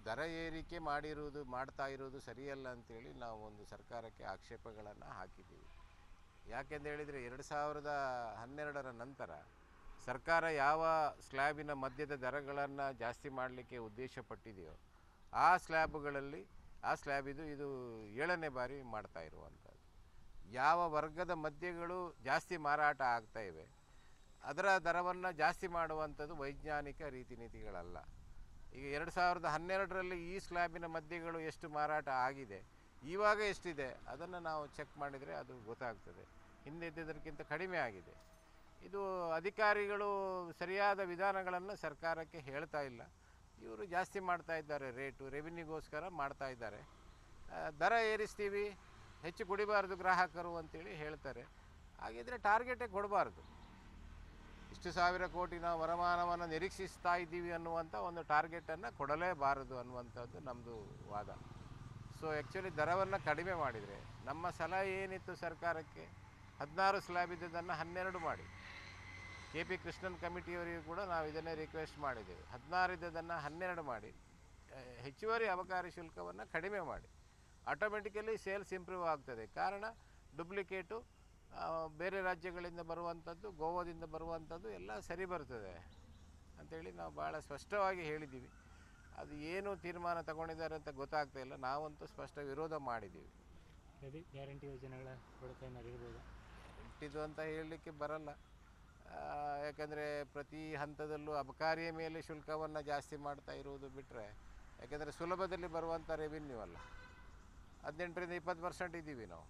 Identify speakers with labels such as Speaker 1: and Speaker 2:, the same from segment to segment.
Speaker 1: ದರ ಏರಿಕೆ ಮಾಡ್ತಾ ಇರೋದು ಸರಿಯಲ್ಲ ಅಂತೇಳಿ ನಾವು ಒಂದು ಸರ್ಕಾರಕ್ಕೆ ಆಕ್ಷೇಪಗಳನ್ನು ಹಾಕಿದ್ದೀವಿ. ಯಾಕೆಂತ ಹೇಳಿದರೆ 2012ರ ನಂತರ ಸರ್ಕಾರ ಯಾವ ಸ್ಲ್ಯಾಬಿನ ಮಧ್ಯದ ದರಗಳನ್ನು ಜಾಸ್ತಿ ಮಾಡಲಿಕ್ಕೆ ಉದ್ದೇಶಪಟ್ಟಿದೆಯೋ ಆ ಸ್ಲ್ಯಾಬಿದು ಇದು 7ನೇ ಬಾರಿ ಮಾಡ್ತಾ ಇರುವಂಥದ್ದು. ಯಾವ ವರ್ಗದ ಮದ್ಯಗಳು ಜಾಸ್ತಿ ಮಾರಾಟ ಆಗ್ತಾ ಇವೆ ಅದರ ದರವನ್ನು ಜಾಸ್ತಿ ಮಾಡುವಂಥದ್ದು ವೈಜ್ಞಾನಿಕ ರೀತಿ ನೀತಿಗಳಲ್ಲ. ಈಗ 2012ರಲ್ಲಿ ಈ ಸ್ಲ್ಯಾಬಿನ ಮದ್ಯಗಳು ಎಷ್ಟು ಮಾರಾಟ ಆಗಿದೆ, ಇವಾಗ ಎಷ್ಟಿದೆ ಅದನ್ನು ನಾವು ಚೆಕ್ ಮಾಡಿದರೆ ಅದು ಗೊತ್ತಾಗ್ತದೆ. ಹಿಂದೆ ಇದ್ದಿದ್ದಕ್ಕಿಂತ ಕಡಿಮೆ ಆಗಿದೆ. ಇದು ಅಧಿಕಾರಿಗಳು ಸರಿಯಾದ ವಿಧಾನಗಳನ್ನು ಸರ್ಕಾರಕ್ಕೆ ಹೇಳ್ತಾ ಇಲ್ಲ. ಇವರು ಜಾಸ್ತಿ ಮಾಡ್ತಾ ಇದ್ದಾರೆ, ರೆವಿನ್ಯೂಗೋಸ್ಕರ ಮಾಡ್ತಾ ಇದ್ದಾರೆ. ದರ ಏರಿಸ್ತೀವಿ, ಹೆಚ್ಚು ಕುಡಿಬಾರ್ದು ಗ್ರಾಹಕರು ಅಂತೇಳಿ ಹೇಳ್ತಾರೆ. ಹಾಗಿದ್ರೆ ಟಾರ್ಗೆಟೇ ಕೊಡಬಾರ್ದು. ಇಷ್ಟು ಸಾವಿರ ಕೋಟಿ ನಾವು ವರಮಾನವನ್ನು ನಿರೀಕ್ಷಿಸ್ತಾ ಇದ್ದೀವಿ ಅನ್ನುವಂಥ ಒಂದು ಟಾರ್ಗೆಟನ್ನು ಕೊಡಲೇಬಾರದು ಅನ್ನುವಂಥದ್ದು ನಮ್ಮದು ವಾದ. ಸೊ ಆ್ಯಕ್ಚುಲಿ ದರವನ್ನು ಕಡಿಮೆ ಮಾಡಿದರೆ, ನಮ್ಮ ಸಲಹೆ ಏನಿತ್ತು ಸರ್ಕಾರಕ್ಕೆ, 16 ಸ್ಲ್ಯಾಬ್ ಇದ್ದದನ್ನು 12 ಮಾಡಿ. KP ಕೃಷ್ಣನ್ ಕಮಿಟಿಯವರಿಗೂ ಕೂಡ ನಾವು ಇದನ್ನೇ ರಿಕ್ವೆಸ್ಟ್ ಮಾಡಿದ್ದೇವೆ. 16 ಇದ್ದದನ್ನು 12 ಮಾಡಿ, ಹೆಚ್ಚುವರಿ ಅಬಕಾರಿ ಶುಲ್ಕವನ್ನು ಕಡಿಮೆ ಮಾಡಿ. ಆಟೋಮೆಟಿಕಲಿ ಸೇಲ್ಸ್ ಇಂಪ್ರೂವ್ ಆಗ್ತದೆ. ಕಾರಣ ಡುಪ್ಲಿಕೇಟು ಬೇರೆ ರಾಜ್ಯಗಳಿಂದ ಬರುವಂಥದ್ದು, ಗೋವಾದಿಂದ ಬರುವಂಥದ್ದು ಎಲ್ಲ ಸರಿ ಬರ್ತದೆ ಅಂಥೇಳಿ ನಾವು ಭಾಳ ಸ್ಪಷ್ಟವಾಗಿ ಹೇಳಿದ್ದೀವಿ. ಅದು ಏನು ತೀರ್ಮಾನ ತಗೊಂಡಿದ್ದಾರೆ ಅಂತ ಗೊತ್ತಾಗ್ತಾ ಇಲ್ಲ. ನಾವಂತೂ ಸ್ಪಷ್ಟ ವಿರೋಧ ಮಾಡಿದ್ದೀವಿ.
Speaker 2: ಗ್ಯಾರಂಟಿ ಯೋಜನೆಗಳ ಇರ್ಬೋದು
Speaker 1: ಇಟ್ಟಿದ್ದು ಅಂತ ಹೇಳಲಿಕ್ಕೆ ಬರಲ್ಲ. ಯಾಕಂದರೆ ಪ್ರತಿ ಹಂತದಲ್ಲೂ ಅಬಕಾರಿಯ ಮೇಲೆ ಶುಲ್ಕವನ್ನು ಜಾಸ್ತಿ ಮಾಡ್ತಾ ಇರುವುದು ಬಿಟ್ಟರೆ, ಯಾಕೆಂದರೆ ಸುಲಭದಲ್ಲಿ ಬರುವಂಥ ರೆವಿನ್ಯೂ ಅಲ್ಲ. 18ರಿಂದ 20% ಇದ್ದೀವಿ ನಾವು.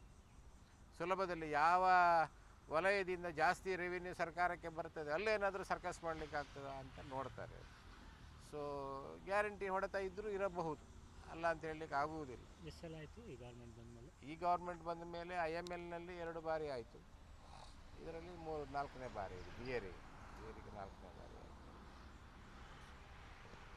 Speaker 1: ಸುಲಭದಲ್ಲಿ ಯಾವ ವಲಯದಿಂದ ಜಾಸ್ತಿ ರೆವಿನ್ಯೂ ಸರ್ಕಾರಕ್ಕೆ ಬರ್ತದೆ ಅಲ್ಲೇನಾದರೂ ಸರ್ಕಸ್ ಮಾಡಲಿಕ್ಕೆ ಆಗ್ತದ ಅಂತ ನೋಡ್ತಾರೆ. ಸೊ ಗ್ಯಾರಂಟಿ ಹೊಡೆತ ಇದ್ದರೂ ಇರಬಹುದು, ಅಲ್ಲ ಅಂತ ಹೇಳಲಿಕ್ಕೆ ಆಗುವುದಿಲ್ಲ.
Speaker 2: ಎಷ್ಟು ಸಲ ಆಯಿತು ಈ ಗೌರ್ಮೆಂಟ್ ಬಂದ ಮೇಲೆ?
Speaker 1: ಈ ಗೌರ್ಮೆಂಟ್ ಬಂದ ಮೇಲೆ IMLನಲ್ಲಿ 2 ಬಾರಿ ಆಯಿತು. ಇದರಲ್ಲಿ 4ನೇ ಬಾರಿ ಇದು ಬಿಯರಿಗೆ 4ನೇ ಬಾರಿ ಆಯಿತು.